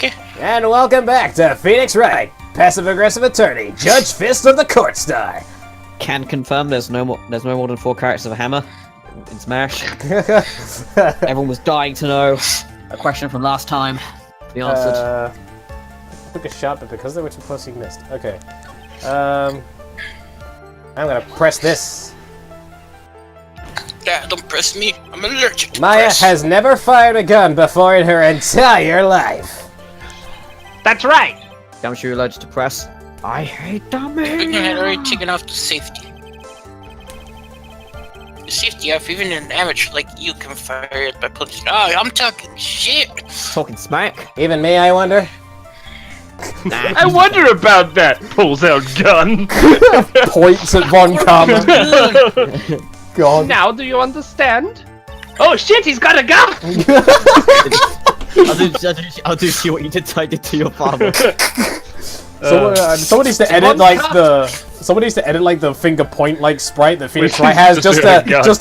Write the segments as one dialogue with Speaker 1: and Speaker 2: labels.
Speaker 1: Okay.
Speaker 2: And welcome back to Phoenix Wright, passive-aggressive attorney, Judge Fist of the Court Star.
Speaker 3: Can confirm there's no more than 4 characters of a hammer in Smash. Everyone was dying to know a question from last time to be answered.
Speaker 2: I took a shot, but because they were too close, he missed. Okay. I'm gonna press this.
Speaker 1: Yeah, don't press me. I'm allergic to
Speaker 2: Maya
Speaker 1: press.
Speaker 2: has never fired a gun before in her entire life.
Speaker 4: That's right!
Speaker 3: Damn sure you're allergic to press. I hate
Speaker 1: I had
Speaker 3: dummy.
Speaker 1: already taken off the safety. The safety of even an amateur like you can fire it by pulling. Oh, I'm talking shit.
Speaker 3: Talking smack.
Speaker 2: Even me, I wonder.
Speaker 3: Nah.
Speaker 4: I wonder about that! Pulls out gun.
Speaker 2: Points at Von Karma. God.
Speaker 4: Now do you understand? Oh shit, he's got a gun!
Speaker 3: I'll do to you what you did to your father.
Speaker 2: Someone needs to edit like the finger point like sprite that Phoenix Wright has just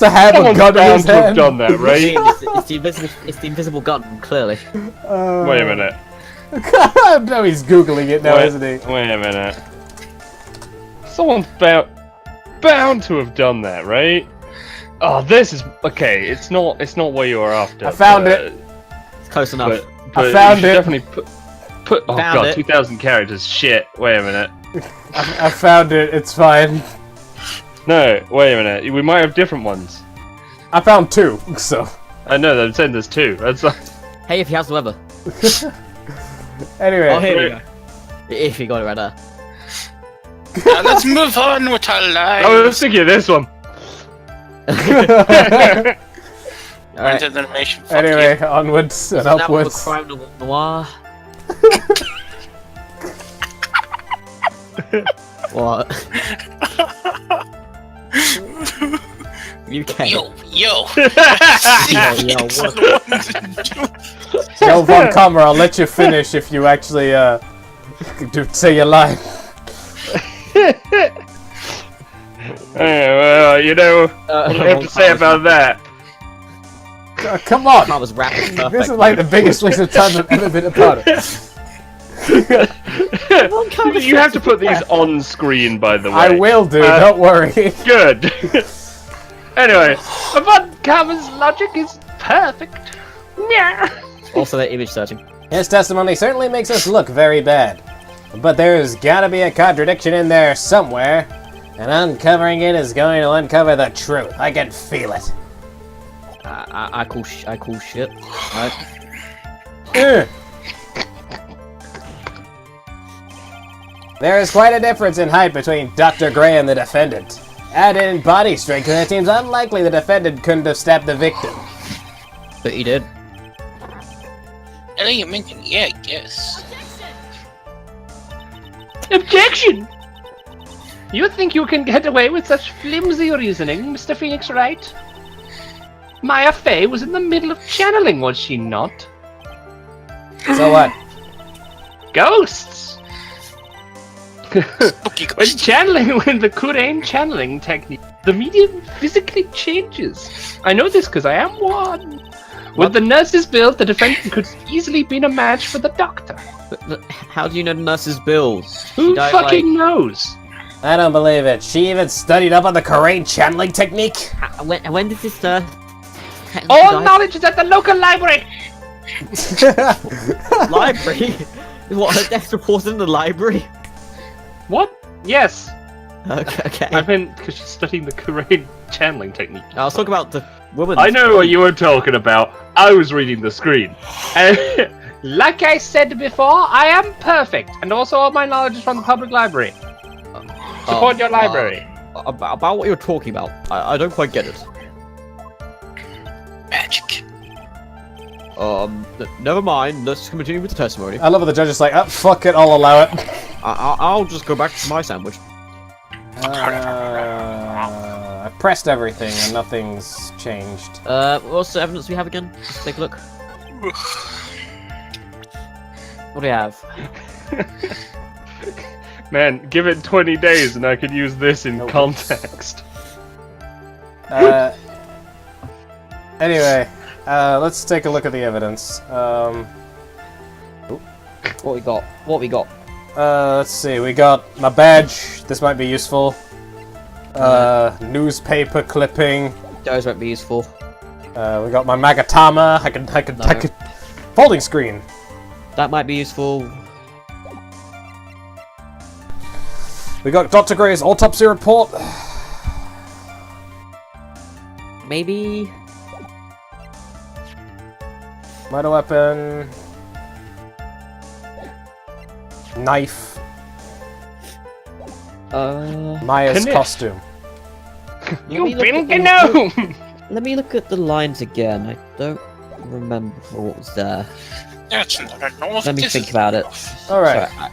Speaker 2: to have a gun in his
Speaker 4: Someone's bound to have
Speaker 2: hand.
Speaker 4: done that, right?
Speaker 3: It's the invisible gun, clearly.
Speaker 4: Wait a minute.
Speaker 2: No, he's googling it now, isn't he?
Speaker 4: Wait a minute. Someone's bound to have done that, right? Oh, this is okay. It's not what you were after.
Speaker 2: I found it.
Speaker 3: It's close enough.
Speaker 4: But
Speaker 2: I found
Speaker 4: you should
Speaker 2: it.
Speaker 4: Definitely put. Oh
Speaker 3: Found
Speaker 4: god,
Speaker 3: it.
Speaker 4: 2,000 characters. Shit. Wait a minute.
Speaker 2: I found it. It's fine.
Speaker 4: No, wait a minute. We might have different ones.
Speaker 2: I found 2, so.
Speaker 4: I know. I'm saying there's 2. That's like...
Speaker 3: Hey, if he has the weather.
Speaker 2: Anyway.
Speaker 3: Oh, here we go. If you got it right there.
Speaker 1: Now let's move on with our lives.
Speaker 4: I was thinking of this one.
Speaker 3: Alright.
Speaker 1: Into the animation. Fuck
Speaker 2: Anyway, onwards and
Speaker 3: Now we're
Speaker 2: upwards.
Speaker 3: crime noir. What? You can.
Speaker 1: you. Yo.
Speaker 3: Yo, what?
Speaker 2: Yo, Von Karma, I'll let you finish if you actually, say your line.
Speaker 4: Well, you know what do I have to say about that?
Speaker 2: Come on!
Speaker 3: That was rapid perfect.
Speaker 2: This is like the biggest waste of time I've ever been a part of.
Speaker 4: You have to put these on screen, by the way.
Speaker 2: I will do, don't worry.
Speaker 4: Good. Anyway, Von Karma's logic is perfect. Yeah.
Speaker 3: Also, they're image searching.
Speaker 2: His testimony certainly makes us look very bad. But there's gotta be a contradiction in there somewhere. And uncovering it is going to uncover the truth. I can feel it.
Speaker 3: I call shit.
Speaker 2: There is quite a difference in height between Dr. Gray and the defendant. Add in body strength, and it seems unlikely the defendant couldn't have stabbed the victim.
Speaker 3: But he did.
Speaker 1: Now you mentioned, yeah, I guess.
Speaker 4: Objection! You think you can get away with such flimsy reasoning, Mr. Phoenix Wright? Maya Fey was in the middle of channeling, was she not?
Speaker 2: So what?
Speaker 4: Ghosts!
Speaker 1: Spooky
Speaker 4: When
Speaker 1: ghost.
Speaker 4: channeling with the Kurain channeling technique, the medium physically changes. I know this because I am one. With the nurse's build, the defendant could easily been a match for the doctor.
Speaker 3: But how do you know the nurse's build?
Speaker 4: Who
Speaker 3: She died,
Speaker 4: fucking knows?
Speaker 2: I don't believe it. She even studied up on the Kurain channeling technique?
Speaker 3: When did this
Speaker 4: All knowledge is at the local library!
Speaker 3: library? What, her death reported in the library?
Speaker 4: What? Yes.
Speaker 3: Okay.
Speaker 4: I meant because she's studying the Kurain channeling technique.
Speaker 3: I was talking about the woman.
Speaker 4: I know what you were talking about. I was reading the screen. And like I said before, I am perfect. And also all my knowledge is from the public library. Support your library.
Speaker 3: About what you're talking about. I don't quite get it.
Speaker 1: Magic.
Speaker 3: Never mind. Let's continue with the testimony.
Speaker 2: I love how the judge is like, oh, fuck it, I'll allow it.
Speaker 3: I'll just go back to my sandwich.
Speaker 2: I pressed everything and nothing's changed.
Speaker 3: What's the evidence we have again? Let's take a look. What do we have?
Speaker 4: Man, give it 20 days and I could use this in context.
Speaker 2: Anyway, let's take a look at the evidence.
Speaker 3: What we got? What we got?
Speaker 2: Let's see. We got my badge. This might be useful. Newspaper clipping.
Speaker 3: Those won't be useful.
Speaker 2: We got my Magatama. I could. Folding screen.
Speaker 3: That might be useful.
Speaker 2: We got Dr. Gray's autopsy report.
Speaker 3: Maybe.
Speaker 2: Murder weapon. Knife. Maya's
Speaker 4: Kniff.
Speaker 2: costume.
Speaker 4: You been gnome!
Speaker 3: Let me look at the lines again. I don't remember what was there.
Speaker 1: That's not enough.
Speaker 3: Let me
Speaker 1: This
Speaker 3: think
Speaker 1: is
Speaker 3: about it.
Speaker 1: enough.
Speaker 2: Alright.
Speaker 3: Sorry,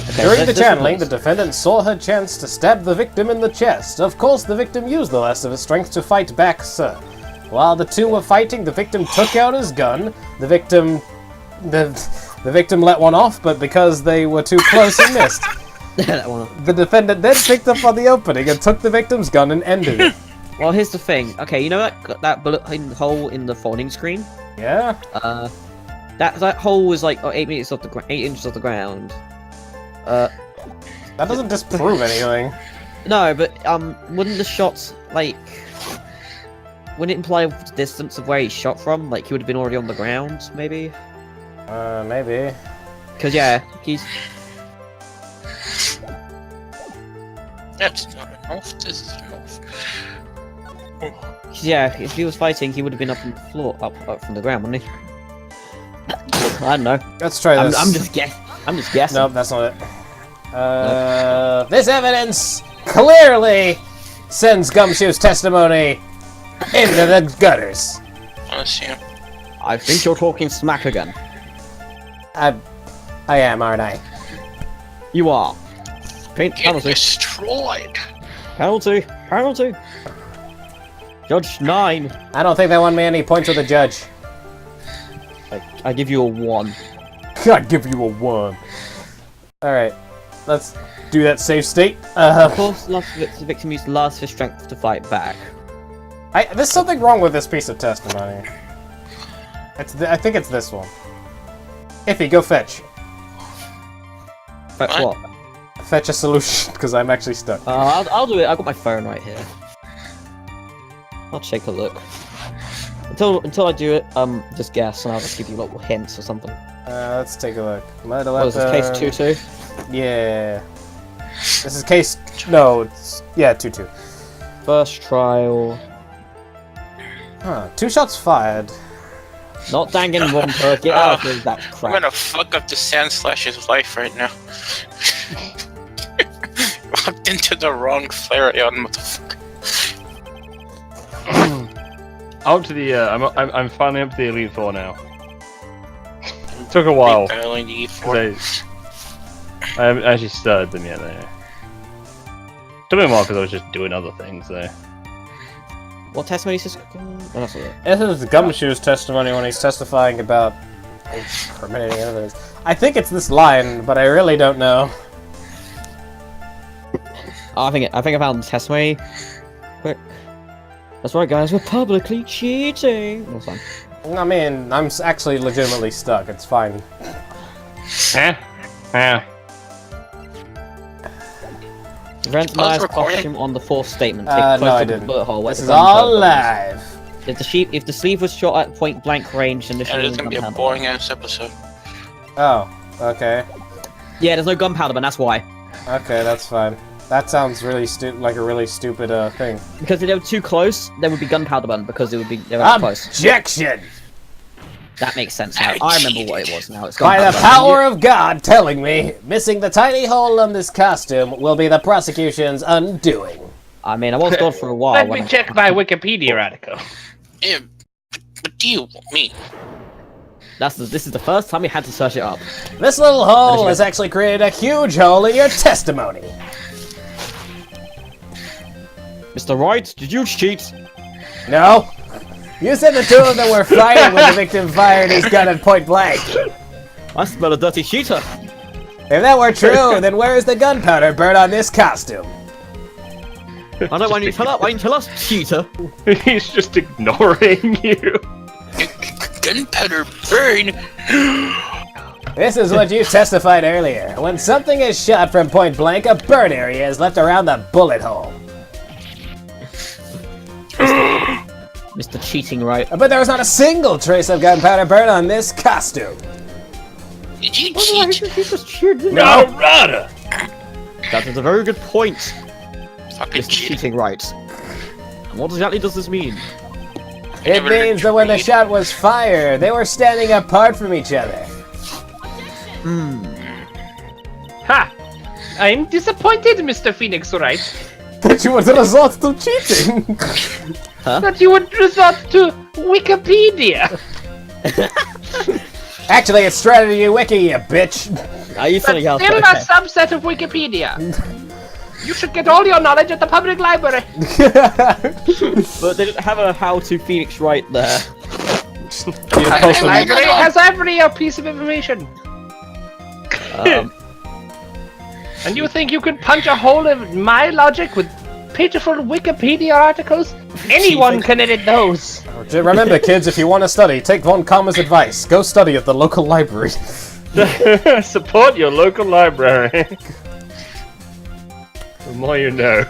Speaker 3: okay,
Speaker 2: During the
Speaker 3: this
Speaker 2: channeling, the
Speaker 3: was-
Speaker 2: defendant saw her chance to stab the victim in the chest. Of course, the victim used the rest of his strength to fight back, sir. While the two were fighting, the victim took out his gun. The victim let one off, but because they were too close, he missed.
Speaker 3: that one.
Speaker 2: The defendant then picked up on the opening and took the victim's gun and ended it.
Speaker 3: Well, here's the thing. Okay, you know that bullet hole in the folding screen?
Speaker 2: Yeah?
Speaker 3: That hole was like 8 meters off the 8 inches off the ground.
Speaker 2: That doesn't disprove anything.
Speaker 3: No, but wouldn't the shots wouldn't it imply the distance of where he shot from? Like he would have been already on the ground, maybe?
Speaker 2: Maybe.
Speaker 3: Because yeah, he's
Speaker 1: That's not enough. This is enough.
Speaker 3: yeah. If he was fighting, he would have been up on the floor, up from the ground, wouldn't he? I don't know.
Speaker 2: Let's try this.
Speaker 3: I'm just guessing.
Speaker 2: Nope, that's not it. This evidence clearly sends Gumshoe's testimony into the gutters.
Speaker 1: Honestly,
Speaker 3: I think you're talking smack again.
Speaker 2: I am, aren't I?
Speaker 3: You are.
Speaker 1: get
Speaker 3: Penalty.
Speaker 1: destroyed.
Speaker 3: Penalty. Penalty. Judge 9.
Speaker 2: I don't think they won me any points with the judge.
Speaker 3: I give you a 1.
Speaker 2: I'd give you a 1. Alright, let's do that safe state.
Speaker 3: Of course, the victim used last of his strength to fight back.
Speaker 2: There's something wrong with this piece of testimony. I think it's this one. Iffy, go fetch.
Speaker 3: But what?
Speaker 2: Fetch a solution, because I'm actually stuck.
Speaker 3: I'll do it. I've got my phone right here. I'll take a look. Until I do it, just guess, and I'll just give you little hints or something.
Speaker 2: Let's take a look. Murder
Speaker 3: What is this, case 2-2?
Speaker 2: Yeah. This is case... No, it's... Yeah, 2-2.
Speaker 3: First trial.
Speaker 2: Huh, 2 shots fired.
Speaker 3: Not danging wrong per. Get out of here, that
Speaker 1: I'm
Speaker 3: crap.
Speaker 1: gonna fuck up the Sand Slash's life right now. Walked into the wrong Flareon, motherfucker.
Speaker 4: Up to the I'm finally up to the Elite Four now. Took a while.
Speaker 1: Battling the E4.
Speaker 4: I haven't actually started them yet though. Took me a while because I was just doing other things though.
Speaker 3: What testimony is this? Oh, that's not it.
Speaker 2: This is Gumshoe's testimony when he's testifying about incriminating evidence. I think it's this line, but I really don't know.
Speaker 3: Oh, I think I found the testimony. Quick. That's right, guys. We're publicly cheating. That's fine.
Speaker 2: I mean, I'm actually legitimately stuck. It's fine.
Speaker 3: Rent Myers costume on the fourth statement. Take
Speaker 2: No,
Speaker 3: close
Speaker 2: I
Speaker 3: to the
Speaker 2: didn't.
Speaker 3: bullet hole.
Speaker 2: This is all live.
Speaker 3: If the sleeve was shot at point blank range, then this
Speaker 1: Yeah,
Speaker 3: should
Speaker 1: this is gonna be a boring ass episode.
Speaker 2: Oh, okay.
Speaker 3: Yeah, there's no gunpowder, but that's why.
Speaker 2: Okay, that's fine. That sounds really like a really stupid thing.
Speaker 3: Because if they were too close, there would be gunpowder bun because they were too close.
Speaker 2: Objection!
Speaker 3: That makes sense now. I remember what it was now. It's
Speaker 2: By the
Speaker 3: gunpowder bun.
Speaker 2: power of God telling me, missing the tiny hole on this costume will be the prosecution's undoing.
Speaker 3: I mean, I was gone for a while.
Speaker 4: Let
Speaker 3: when
Speaker 4: me
Speaker 3: I-
Speaker 4: check my Wikipedia article.
Speaker 1: Yeah, but do you want me?
Speaker 3: This is the first time we had to search it up.
Speaker 2: This little hole has actually created a huge hole in your testimony. Mr.
Speaker 3: Wright, did you cheat?
Speaker 2: No. You said the two of them were fighting when the victim fired his gun at point blank.
Speaker 3: I smell a dirty cheater.
Speaker 2: If that were true, then where is the gunpowder burnt on this costume?
Speaker 3: I don't want you to tell us. Why didn't you tell us, cheater?
Speaker 4: He's just ignoring you.
Speaker 1: Gunpowder burn.
Speaker 2: This is what you testified earlier. When something is shot from point blank, a burn area is left around the bullet hole.
Speaker 3: Mr. Cheating Wright.
Speaker 2: But there was not a single trace of gunpowder burn on this costume.
Speaker 1: Did you cheat?
Speaker 3: He just cheered.
Speaker 2: No.
Speaker 4: Rada!
Speaker 3: That is a very good point,
Speaker 1: Fucking
Speaker 3: Mr.
Speaker 1: cheating.
Speaker 3: Cheating Wright. And what exactly does this mean?
Speaker 2: It means that when the shot was fired, they were standing apart from each other.
Speaker 4: Ha! I'm disappointed, Mr. Phoenix Wright,
Speaker 2: That you would resort to cheating.
Speaker 4: that you would resort to Wikipedia.
Speaker 2: Actually, it's Strategy Wiki, you bitch.
Speaker 3: Are you
Speaker 4: That's
Speaker 3: feeling else?
Speaker 4: still
Speaker 3: Okay.
Speaker 4: a subset of Wikipedia. You should get all your knowledge at the public library.
Speaker 3: But they didn't have a how to Phoenix Wright there.
Speaker 4: The library has every piece of information. And you think you could punch a hole in my logic with pitiful Wikipedia articles? Anyone can edit those.
Speaker 2: Remember, kids, if you want to study, take Von Kammer's advice. Go study at the local library.
Speaker 4: Support your local library. The more you know.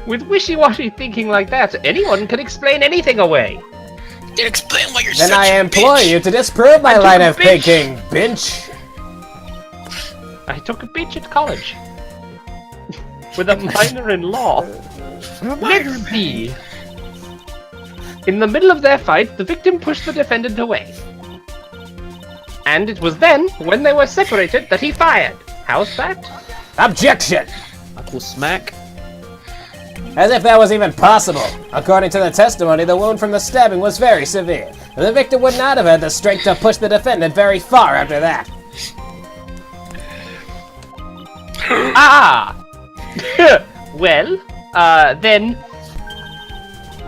Speaker 4: With wishy-washy thinking like that, anyone can explain anything away.
Speaker 1: Then explain why you're
Speaker 2: Then
Speaker 1: such
Speaker 2: I
Speaker 1: a
Speaker 2: employ
Speaker 1: bitch.
Speaker 2: you to disprove my
Speaker 4: I took
Speaker 2: line
Speaker 4: a
Speaker 2: of
Speaker 4: bitch.
Speaker 2: thinking, bitch.
Speaker 4: I took a bitch at college. With a minor in law. Let's see. In the middle of their fight, the victim pushed the defendant away. And it was then, when they were separated, that he fired. How's that?
Speaker 2: Objection!
Speaker 3: Uncle Smack.
Speaker 2: As if that was even possible. According to the testimony, the wound from the stabbing was very severe. The victim would not have had the strength to push the defendant very far after that.
Speaker 4: Ah! Well, then...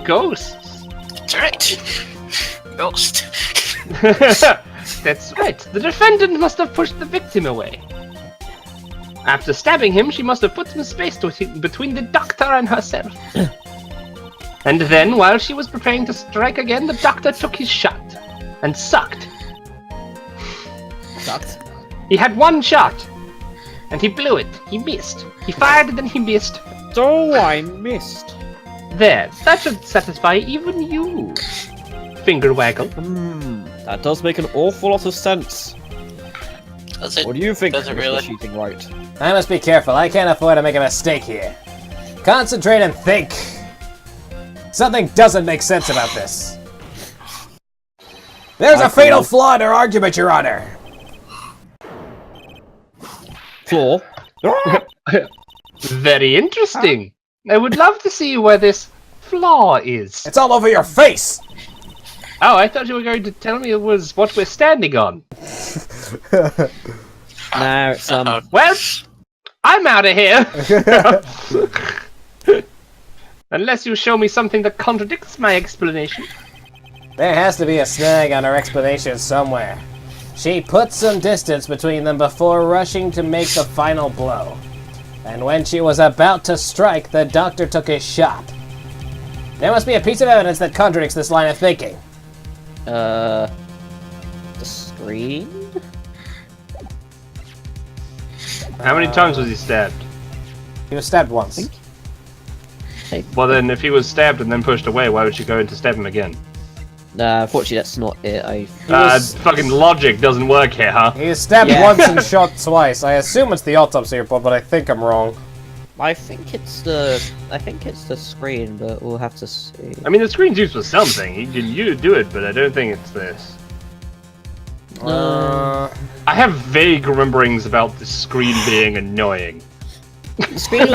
Speaker 4: Ghosts.
Speaker 1: That's right. Ghost.
Speaker 4: That's right. The defendant must have pushed the victim away. After stabbing him, she must have put some space between the doctor and herself. And then, while she was preparing to strike again, the doctor took his shot. And sucked.
Speaker 3: Sucked.
Speaker 4: He had one shot. And he blew it. He missed. He fired and then he missed.
Speaker 3: Oh, I missed.
Speaker 4: There. That should satisfy even you. Finger waggle.
Speaker 3: That does make an awful lot of sense.
Speaker 1: Does it?
Speaker 3: What do you think,
Speaker 1: Does it
Speaker 3: Mr.
Speaker 1: really?
Speaker 3: Cheating Wright?
Speaker 2: I must be careful. I can't afford to make a mistake here. Concentrate and think. Something doesn't make sense about this. There's a fatal flaw in her argument, Your Honor.
Speaker 3: Floor.
Speaker 4: Very interesting. I would love to see where this flaw is.
Speaker 2: It's all over your face.
Speaker 4: Oh, I thought you were going to tell me it was what we're standing on.
Speaker 3: Now it's
Speaker 4: Well, I'm out of here. Unless you show me something that contradicts my explanation.
Speaker 2: There has to be a snag on her explanation somewhere. She put some distance between them before rushing to make the final blow. And when she was about to strike, the doctor took his shot. There must be a piece of evidence that contradicts this line of thinking.
Speaker 3: the screen?
Speaker 4: How many times was he stabbed?
Speaker 2: He was stabbed once.
Speaker 4: Well then, if he was stabbed and then pushed away, why would she go in to stab him again?
Speaker 3: Unfortunately, that's not it.
Speaker 4: Fucking logic doesn't work here, huh?
Speaker 2: He was stabbed
Speaker 3: Yeah.
Speaker 2: once and shot twice. I assume it's the autopsy report, but I think I'm wrong.
Speaker 3: I think it's the screen, but we'll have to see.
Speaker 4: I mean, the screen's used for something. He can do it, but I don't think it's this. I have vague rememberings about the screen being annoying.
Speaker 3: The screen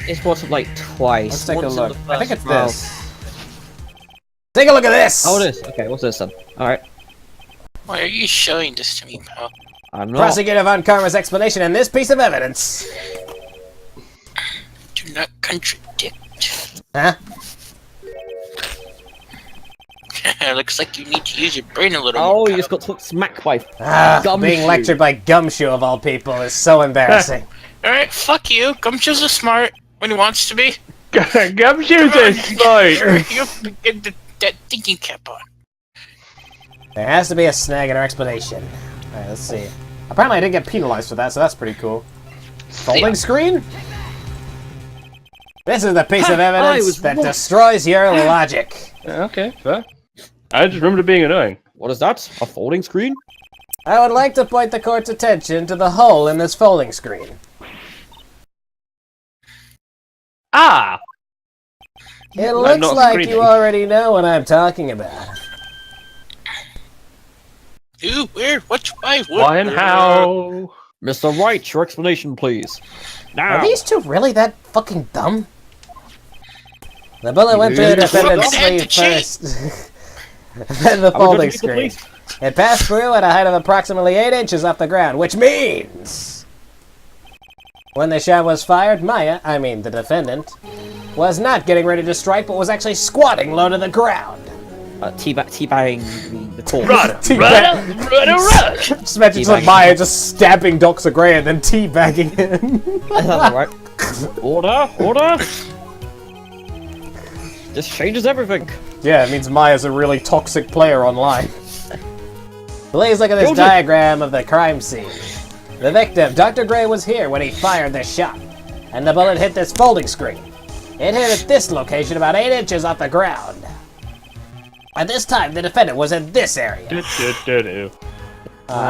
Speaker 3: is brought up like twice.
Speaker 2: Let's take a
Speaker 3: Once in
Speaker 2: look.
Speaker 3: the
Speaker 2: I think
Speaker 3: first
Speaker 2: it's
Speaker 3: round.
Speaker 2: this. Take a look at this!
Speaker 3: Oh, it is. Okay, what's this then? Alright.
Speaker 1: Why are you showing this to me, pal?
Speaker 3: I'm not.
Speaker 2: Prosecutor Von Karma's explanation and this piece of evidence.
Speaker 1: Do not contradict.
Speaker 2: Huh?
Speaker 1: Looks like you need to use your brain a little
Speaker 3: Oh,
Speaker 1: more.
Speaker 3: you just got smacked by.
Speaker 2: Being
Speaker 3: Gumshoe.
Speaker 2: lectured by Gumshoe of all people is so embarrassing.
Speaker 1: Alright, fuck you. Gumshoes are smart when he wants to be.
Speaker 4: Gumshoes are smart.
Speaker 1: You get that thinking cap on.
Speaker 2: There has to be a snag in our explanation. Alright, let's see. Apparently I didn't get penalized for that, so that's pretty cool. Folding screen? This is the piece of evidence that destroys your logic.
Speaker 4: Okay, fair. I just remembered it being annoying.
Speaker 3: What is that? A folding screen?
Speaker 2: I would like to point the court's attention to the hole in this folding screen.
Speaker 4: Ah!
Speaker 2: It looks
Speaker 4: not
Speaker 2: like
Speaker 4: screaming.
Speaker 2: you already know what I'm talking about.
Speaker 1: Who? Where? What? Why? What?
Speaker 4: Why and how?
Speaker 3: Mr. Wright, your explanation, please. Now.
Speaker 2: Are these two really that fucking dumb? The bullet went through the defendant's sleeve first. Then the folding screen. It passed through at a height of approximately 8 inches off the ground, which means... When the shot was fired, Maya, I mean the defendant, was not getting ready to strike, but was actually squatting low to the ground.
Speaker 3: Teabagging the corpse.
Speaker 4: Run!
Speaker 2: Just imagine
Speaker 3: Teabagging.
Speaker 2: Maya just stabbing Dr. Gray and then teabagging him.
Speaker 3: That sounds right. Order! This changes everything.
Speaker 2: Yeah, it means Maya's a really toxic player online. Please look at this
Speaker 3: Children.
Speaker 2: diagram of the crime scene. The victim, Dr. Gray, was here when he fired this shot, and the bullet hit this folding screen. It hit at this location about 8 inches off the ground. At this time, the defendant was in this area. I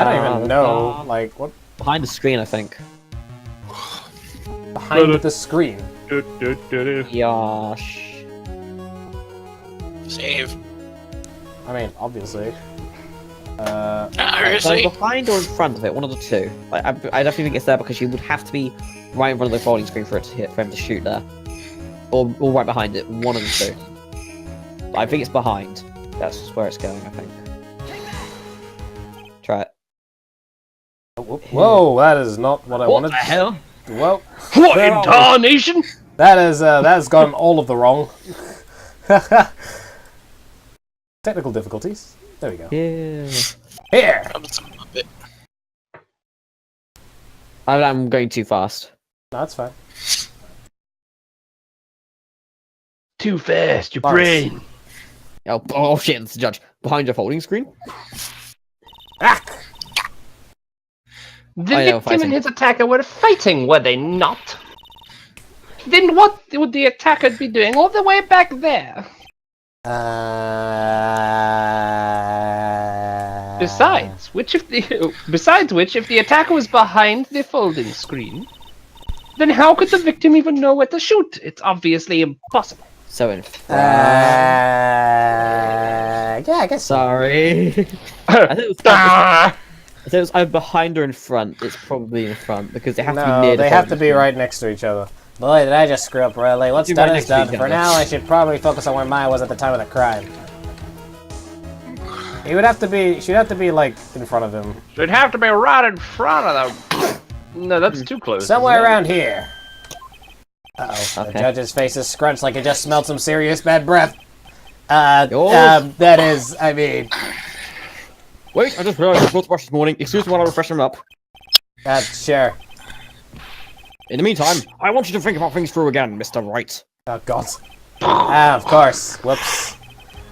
Speaker 2: don't even know, like, what
Speaker 3: Behind the screen, I think.
Speaker 2: behind the screen.
Speaker 3: Yosh.
Speaker 1: Save.
Speaker 2: I mean, obviously.
Speaker 1: Ah,
Speaker 3: So
Speaker 1: seriously?
Speaker 3: behind or in front of it, one of the two. Like, I definitely think it's there because you would have to be right in front of the folding screen for it to hit, for him to shoot there, or right behind it. One of the two. I think it's behind. That's where it's going. I think. Try it.
Speaker 2: Whoa, that is not what I
Speaker 3: What
Speaker 2: wanted.
Speaker 3: the hell?
Speaker 2: Whoa,
Speaker 4: What in tarnation?
Speaker 2: that has gotten all of the wrong. Technical difficulties. There we go.
Speaker 3: Yeah.
Speaker 2: Here!
Speaker 1: I'm some puppet.
Speaker 3: I'm going too fast.
Speaker 2: No, that's fine.
Speaker 4: Too fast, your
Speaker 2: Nice.
Speaker 4: brain.
Speaker 3: Oh shit! It's the judge behind your folding screen.
Speaker 2: Ah!
Speaker 4: The
Speaker 3: I know,
Speaker 4: victim
Speaker 3: fighting.
Speaker 4: and his attacker were fighting, were they not? Then what would the attacker be doing all the way back there? Besides which, if the attacker was behind the folding screen, then how could the victim even know where to shoot? It's obviously impossible.
Speaker 3: So in front.
Speaker 2: Yeah, I guess so.
Speaker 3: Sorry. I think it was.
Speaker 4: Ah!
Speaker 3: If it was either behind or in front, it's probably in front because they have to be
Speaker 2: No,
Speaker 3: near the
Speaker 2: they have to
Speaker 3: folding
Speaker 2: be
Speaker 3: screen.
Speaker 2: right next to each other. Boy, did I just screw up royally. What's
Speaker 3: You're
Speaker 2: done
Speaker 3: right
Speaker 2: is
Speaker 3: next to
Speaker 2: done.
Speaker 3: each
Speaker 2: For
Speaker 3: other.
Speaker 2: now, I should probably focus on where Maya was at the time of the crime. He would have to be. She'd have to be like in front of him,
Speaker 4: It'd have to be right in front of them. No, that's too close.
Speaker 2: somewhere around here. Uh-oh. The
Speaker 3: Okay.
Speaker 2: judge's face is scrunched like it just smelled some serious bad breath.
Speaker 3: Yours?
Speaker 2: That is, I mean,
Speaker 3: Wait, I just realized I forgot to brush this morning. Excuse me while I refresh them up.
Speaker 2: sure.
Speaker 3: In the meantime, I want you to think about things through again, Mr. Wright.
Speaker 2: Oh god. Of course. Whoops.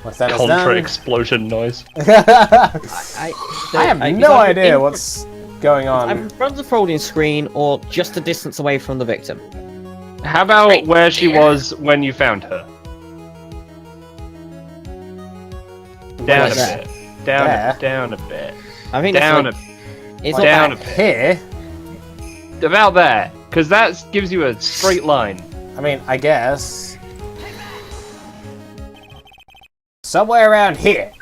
Speaker 2: What's that is
Speaker 4: Contra
Speaker 2: done?
Speaker 4: explosion noise.
Speaker 2: I have no idea what's going
Speaker 3: I'm
Speaker 2: on.
Speaker 3: in front of the folding screen or just a distance away from the victim.
Speaker 4: How about
Speaker 1: Right
Speaker 4: where she
Speaker 1: there.
Speaker 4: was when you found her? Down a
Speaker 3: There.
Speaker 4: bit. Down,
Speaker 2: There.
Speaker 4: down a bit.
Speaker 3: I think
Speaker 4: Down
Speaker 3: it's,
Speaker 4: a
Speaker 3: like, it's not
Speaker 4: down
Speaker 3: that-
Speaker 4: a bit.
Speaker 2: Here?
Speaker 4: About there, because that gives you a straight line.
Speaker 2: I mean, I guess. Somewhere around here.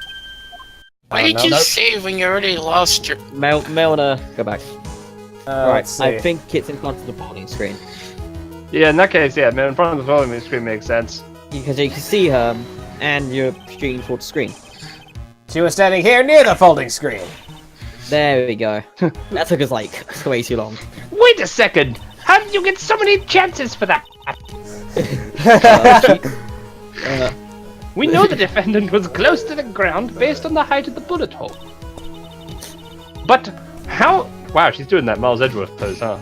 Speaker 1: Why
Speaker 2: Oh,
Speaker 1: did
Speaker 2: no.
Speaker 1: you
Speaker 2: Nope.
Speaker 1: save when you already lost your...
Speaker 3: Melna, go back. Right,
Speaker 2: Let's see.
Speaker 3: I think it's in front of the folding screen.
Speaker 4: Yeah, in that case, yeah, in front of the volume screen makes sense.
Speaker 3: Because you can see her, and you're shooting towards the screen.
Speaker 2: She was standing here near the folding screen.
Speaker 3: There we go. That took us like way too long.
Speaker 4: Wait a second! How did you get so many chances for that? We know the defendant was close to the ground based on the height of the bullet hole. But how? Wow, she's doing that Miles Edgeworth pose, huh?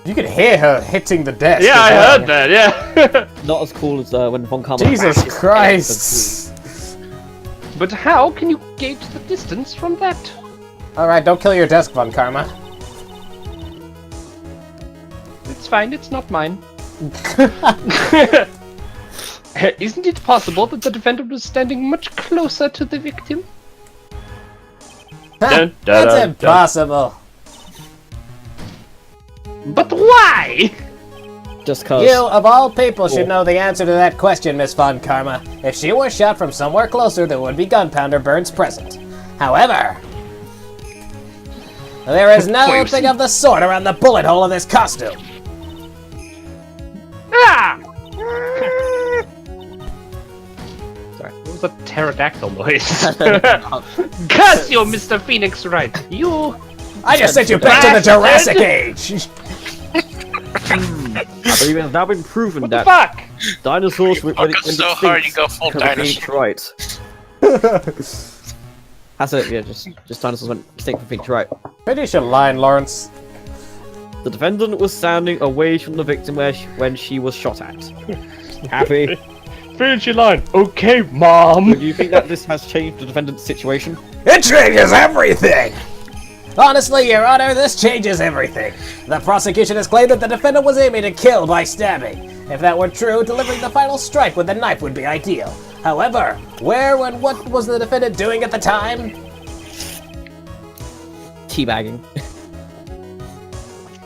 Speaker 2: You could hear her hitting the desk.
Speaker 4: Yeah, I
Speaker 2: as well.
Speaker 4: heard that. Yeah.
Speaker 3: Not as cool as when Von Karma.
Speaker 2: Jesus
Speaker 3: crashes.
Speaker 2: Christ.
Speaker 4: But how can you gauge the distance from that?
Speaker 2: Alright, don't kill your desk, Von Karma.
Speaker 4: It's fine, it's not mine. Isn't it possible that the defendant was standing much closer to the victim?
Speaker 2: That's impossible.
Speaker 4: But why?
Speaker 3: Just cause.
Speaker 2: You, of all people, should know the answer to that question, Miss Von Karma. If she were shot from somewhere closer, there would be gunpowder burns present. However, there is nothing of the sort around the bullet hole of this costume.
Speaker 4: Ah! Sorry, what was that pterodactyl noise? Curse you, Mr. Phoenix Wright! You...
Speaker 2: I just sent you back to the Jurassic Age!
Speaker 3: I believe it has now been proven
Speaker 4: What the
Speaker 3: that
Speaker 4: fuck?
Speaker 3: dinosaurs went
Speaker 1: so hard you go full
Speaker 3: Phoenix
Speaker 1: dinosaur.
Speaker 3: Wright. That's it, yeah, just dinosaurs went extinct from Phoenix Wright.
Speaker 2: Finish your line, Lawrence.
Speaker 3: The defendant was standing away from the victim when she was shot at. Happy?
Speaker 4: Finish your line. Okay, Mom.
Speaker 3: Do you think that this has changed the defendant's situation?
Speaker 2: It changes everything! Honestly, Your Honor, this changes everything. The prosecution has claimed that the defendant was aiming to kill by stabbing. If that were true, delivering the final strike with the knife would be ideal. However, where and what was the defendant doing at the time?
Speaker 3: Teabagging.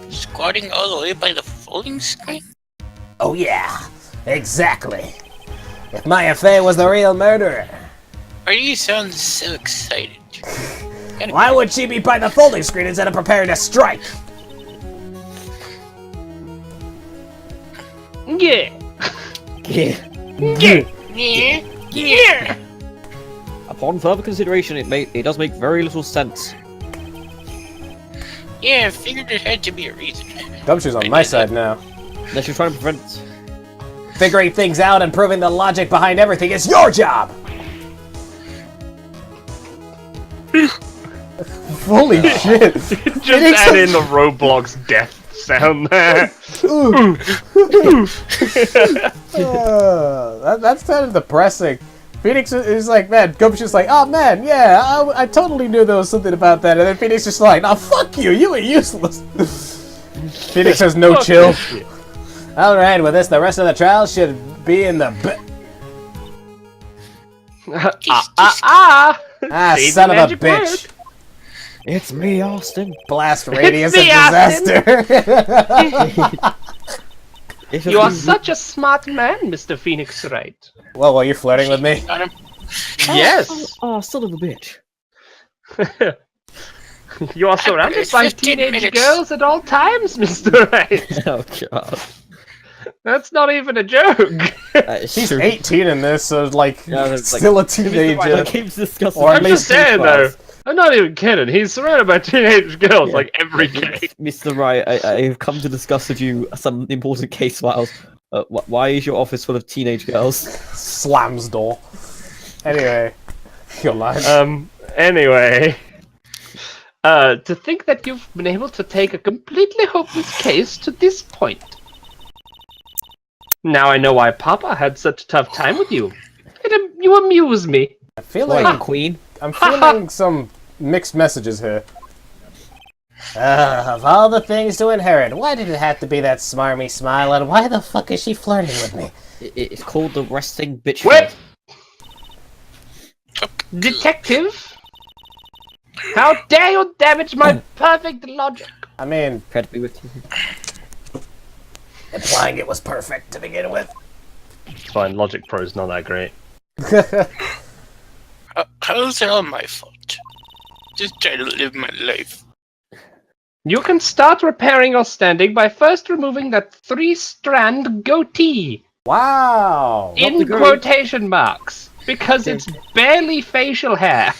Speaker 1: Squatting all the way by the folding screen?
Speaker 2: Oh yeah, exactly. If Maya Fey was the real murderer,
Speaker 1: Why do you sound so excited?
Speaker 2: why would she be by the folding screen instead of preparing to strike?
Speaker 4: Yeah.
Speaker 3: Yeah.
Speaker 1: Yeah, yeah.
Speaker 3: Upon further consideration, it does make very little sense.
Speaker 1: Yeah, I figured it had to be a reason.
Speaker 2: Gumshoe's on my side now.
Speaker 3: Unless you're trying to prevent.
Speaker 2: Figuring things out and proving the logic behind everything is your job! Holy shit!
Speaker 4: Just add in the Roblox death sound there.
Speaker 2: That's kind of depressing. Phoenix is like, man, Gumshoe's like, oh man, yeah, I totally knew there was something about that. And then Phoenix just like, oh fuck you, you were useless. Phoenix has no chill. Alright, with this, the rest of the trial should be in the
Speaker 4: Say
Speaker 2: son
Speaker 4: the
Speaker 2: of a
Speaker 4: magic
Speaker 2: bitch.
Speaker 4: word.
Speaker 3: It's me, Austin.
Speaker 2: Blast radius of
Speaker 4: me, Austin.
Speaker 2: disaster.
Speaker 4: You are such a smart man, Mr. Phoenix Wright.
Speaker 2: Well, you're flirting with me.
Speaker 1: Got him.
Speaker 4: Yes.
Speaker 3: Oh, son of a bitch.
Speaker 4: You are surrounded by
Speaker 1: 15
Speaker 4: teenage
Speaker 1: minutes.
Speaker 4: girls at all times, Mr. Wright.
Speaker 3: Oh god.
Speaker 4: That's not even a joke.
Speaker 2: She's 18 in this, so like,
Speaker 3: Yeah, that's like-
Speaker 2: still a teenager.
Speaker 3: Game's disgusting.
Speaker 2: Or at
Speaker 4: I'm
Speaker 2: least
Speaker 4: just saying, though.
Speaker 2: 12.
Speaker 4: I'm not even kidding. He's surrounded by teenage girls like every day.
Speaker 3: Mr. Wright, I have come to discuss with you some important case files. Why is your office full of teenage girls?
Speaker 2: Slams door. Anyway, your line.
Speaker 4: Anyway. To think that you've been able to take a completely hopeless case to this point. Now I know why Papa had such a tough time with you. You amuse me.
Speaker 2: I feel
Speaker 3: Like
Speaker 2: like
Speaker 3: Queen.
Speaker 2: I'm feeling some mixed messages here. Of all the things to inherit, why did it have to be that smarmy smile, and why the fuck is she flirting with me?
Speaker 3: It's called the resting bitch.
Speaker 4: Wait!
Speaker 3: Flag.
Speaker 4: Detective? How dare you damage my perfect logic?
Speaker 2: I mean,
Speaker 3: Pray to be with you.
Speaker 2: implying it was perfect to begin with.
Speaker 4: It's fine, Logic Pro's not that great.
Speaker 1: How's it all my fault? Just trying to live my life.
Speaker 4: You can start repairing your standing by first removing that 3-strand goatee.
Speaker 2: Wow!
Speaker 4: In quotation marks. Because it's barely facial hair.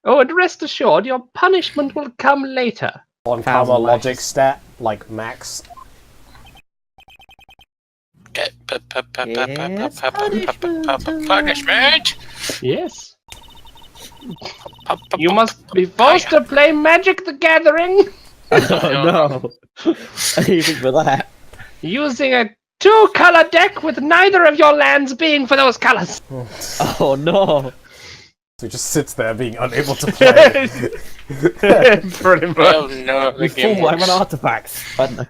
Speaker 4: Oh, and rest assured, your punishment will come later.
Speaker 2: One
Speaker 3: Thousand
Speaker 2: comma logic
Speaker 3: lashes.
Speaker 2: stat, like max.
Speaker 1: Punishment!
Speaker 4: Yes. You must be forced to play Magic the Gathering
Speaker 3: Oh no! Anything for that.
Speaker 4: using a two-color deck with neither of your lands being for those colors.
Speaker 3: Oh no!
Speaker 2: So he just sits there being unable to play.
Speaker 4: Pretty much.
Speaker 1: Oh no, the
Speaker 3: You
Speaker 1: game
Speaker 3: fool! I run
Speaker 1: works.
Speaker 3: artifacts. I don't know.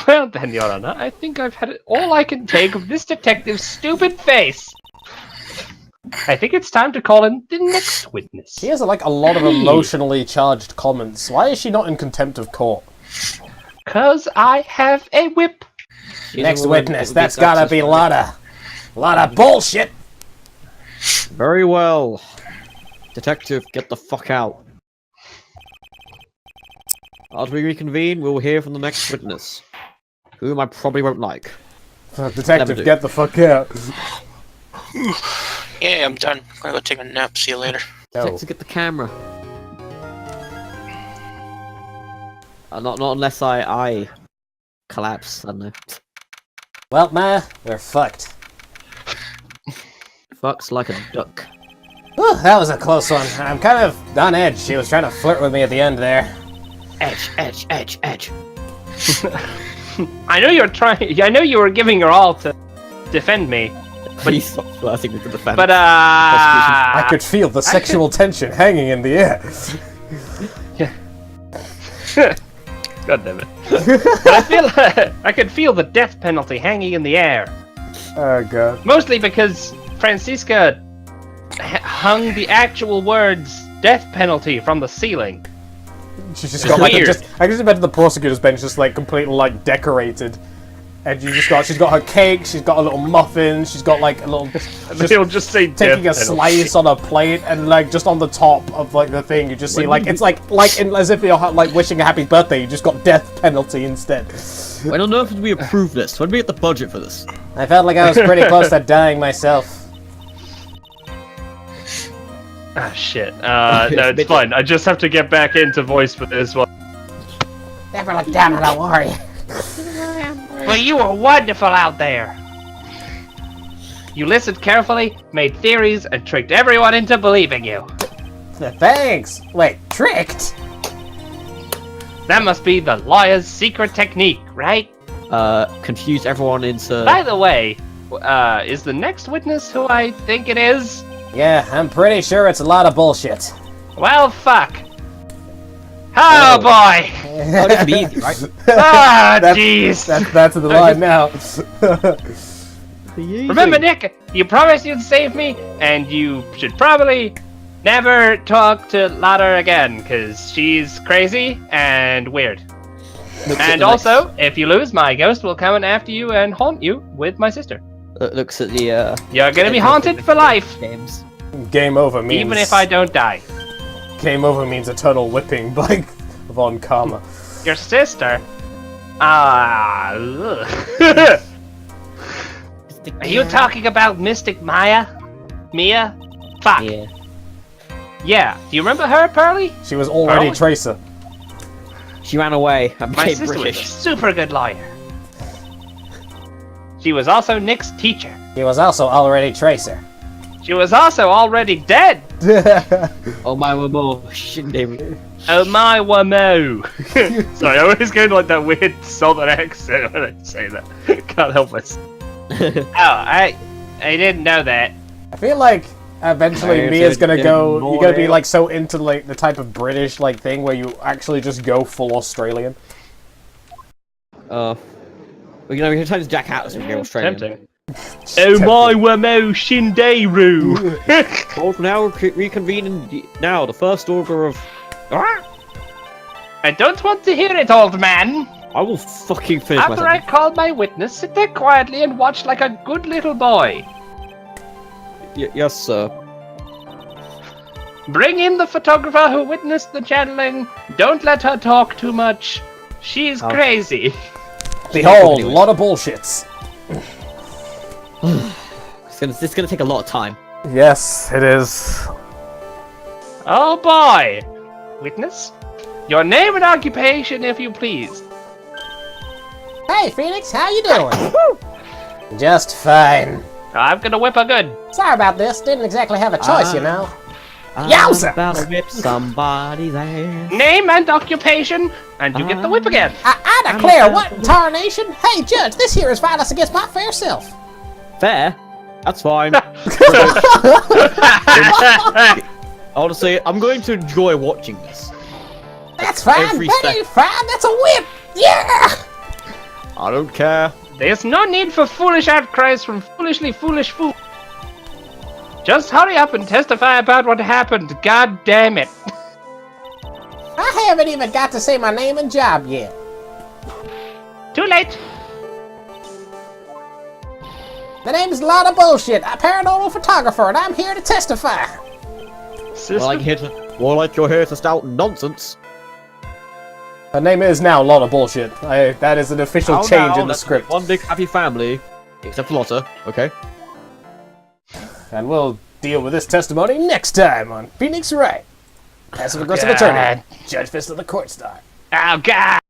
Speaker 4: Well then, Your Honor, I think I've had all I can take of this detective's stupid face. I think it's time to call in the next witness.
Speaker 2: She has like a lot of emotionally charged comments. Why is she not in contempt of court?
Speaker 4: 'Cause I have a whip.
Speaker 2: Next witness, that's gotta be a lot of bullshit.
Speaker 3: Very well. Detective, get the fuck out. As we reconvene, we'll hear from the next witness, whom I probably won't like.
Speaker 2: Detective, get the fuck out.
Speaker 1: Yeah, I'm done. I'm gonna go take a nap. See you later.
Speaker 2: No.
Speaker 3: Detective, get the camera. Not unless I collapse. I don't know.
Speaker 2: Well, Ma, we're fucked.
Speaker 3: Fucks like a duck.
Speaker 2: Whew, that was a close one. I'm kind of on edge. She was trying to flirt with me at the end there.
Speaker 3: Edge, edge, edge, edge.
Speaker 4: I know you're trying. I know you were giving your all to defend me,
Speaker 3: Please stop flirting with the defense.
Speaker 4: but
Speaker 2: I could feel the sexual tension hanging in the air.
Speaker 4: God damn it! But I feel I could feel the death penalty hanging in the air.
Speaker 2: Oh god.
Speaker 4: Mostly because Francisca hung the actual words "death penalty" from the ceiling.
Speaker 2: She's just got like
Speaker 4: Weird.
Speaker 2: I just imagine the prosecutor's bench just like completely like decorated. And she's got her cake, she's got a little muffin, she's got like a little
Speaker 4: They'll just say
Speaker 2: taking a
Speaker 4: death penalty.
Speaker 2: slice on a plate, and like just on the top of like the thing you just see like it's like as if you're like wishing a happy birthday, you just got death penalty instead.
Speaker 3: When on earth did we approve this? When did we get the budget for this?
Speaker 2: I felt like I was pretty close to dying myself.
Speaker 4: Ah shit. No, it's fine. I just have to get back into voice for this one.
Speaker 2: Never look down on a warrior.
Speaker 4: Well, you were wonderful out there. You listened carefully, made theories, and tricked everyone into believing you.
Speaker 2: Thanks. Wait, tricked?
Speaker 4: That must be the lawyer's secret technique, right?
Speaker 3: Confuse everyone into...
Speaker 4: By the way, is the next witness who I think it is?
Speaker 2: Yeah, I'm pretty sure it's a lot of bullshit.
Speaker 4: Well, fuck. Oh boy!
Speaker 3: Oh, this would be easy, right?
Speaker 4: Ah, jeez!
Speaker 2: That's the line now.
Speaker 4: Remember, Nick, you promised you'd save me, and you should probably never talk to Ladder again, because she's crazy and weird. And also, if you lose, my ghost will come in after you and haunt you with my sister.
Speaker 3: Looks at the,
Speaker 4: You're gonna be haunted for life,
Speaker 3: games.
Speaker 2: Game over means...
Speaker 4: even if I don't die.
Speaker 2: Game over means eternal whipping by Von Karma.
Speaker 4: Your sister? Ugh. Are you talking about Mystic Maya? Mia? Fuck.
Speaker 3: Yeah.
Speaker 4: Yeah. Do you remember her, Pearly?
Speaker 2: She was already
Speaker 4: Pearl?
Speaker 2: Tracer.
Speaker 3: She ran away and
Speaker 4: My
Speaker 3: became
Speaker 4: sister was a
Speaker 3: British.
Speaker 4: super good lawyer. She was also Nick's teacher.
Speaker 2: He was also already Tracer.
Speaker 4: She was also already dead.
Speaker 3: Oh my wamo, Shinderu.
Speaker 4: Oh my wamo. Sorry, I always go into like that weird southern accent when I say that. Can't help myself. Oh, I didn't know that.
Speaker 2: I feel like eventually Mia's gonna go. You're gonna be like so into like the type of British like thing where you actually just go full Australian.
Speaker 3: Well, you know, we can turn to Jack Atlas and go Australian.
Speaker 4: Tempting. Oh my wamo Shinderu.
Speaker 3: Hold now, reconvene in now, the first order of... Ah!
Speaker 4: I don't want to hear it, old man.
Speaker 3: I will fucking finish
Speaker 4: After I call my witness, sit there quietly and watch like a good little boy.
Speaker 3: Yes, sir.
Speaker 4: Bring in the photographer who witnessed the channeling. Don't let her talk too much. She's crazy.
Speaker 2: Behold, a lot of bullshits.
Speaker 3: It's gonna take a lot of time.
Speaker 2: Yes, it is.
Speaker 4: Oh boy! Witness? Your name and occupation, if you please.
Speaker 2: Hey, Phoenix, how you doing? Just fine.
Speaker 4: I'm gonna whip her good.
Speaker 2: Sorry about this. Didn't exactly have a choice, you know. Yowza!
Speaker 3: I'm about to whip somebody's ass.
Speaker 4: Name and occupation, and you get the whip again.
Speaker 2: I declare, what in tarnation? Hey, Judge, this here is violence against my fair self.
Speaker 3: Fair? That's fine. Honestly, I'm going to enjoy watching this.
Speaker 2: That's fine,
Speaker 3: Every
Speaker 2: that ain't fine, that's a whip! Yeah!
Speaker 3: I don't care.
Speaker 4: There's no need for foolish outcries from foolishly foolish fools. Just hurry up and testify about what happened, god damn it.
Speaker 2: I haven't even got to say my name and job yet.
Speaker 4: Too late.
Speaker 2: The name is a lot of bullshit. I'm a paranormal photographer, and I'm here to testify.
Speaker 3: More like you're here to stout nonsense.
Speaker 2: Her name is now a lot of bullshit. That is an official change in the script.
Speaker 3: One big happy family, except for Lotta, okay?
Speaker 2: And we'll deal with this testimony next time on Phoenix Wright. Passive aggressive attorney, Judge Fist of the Court Star.
Speaker 4: Oh god.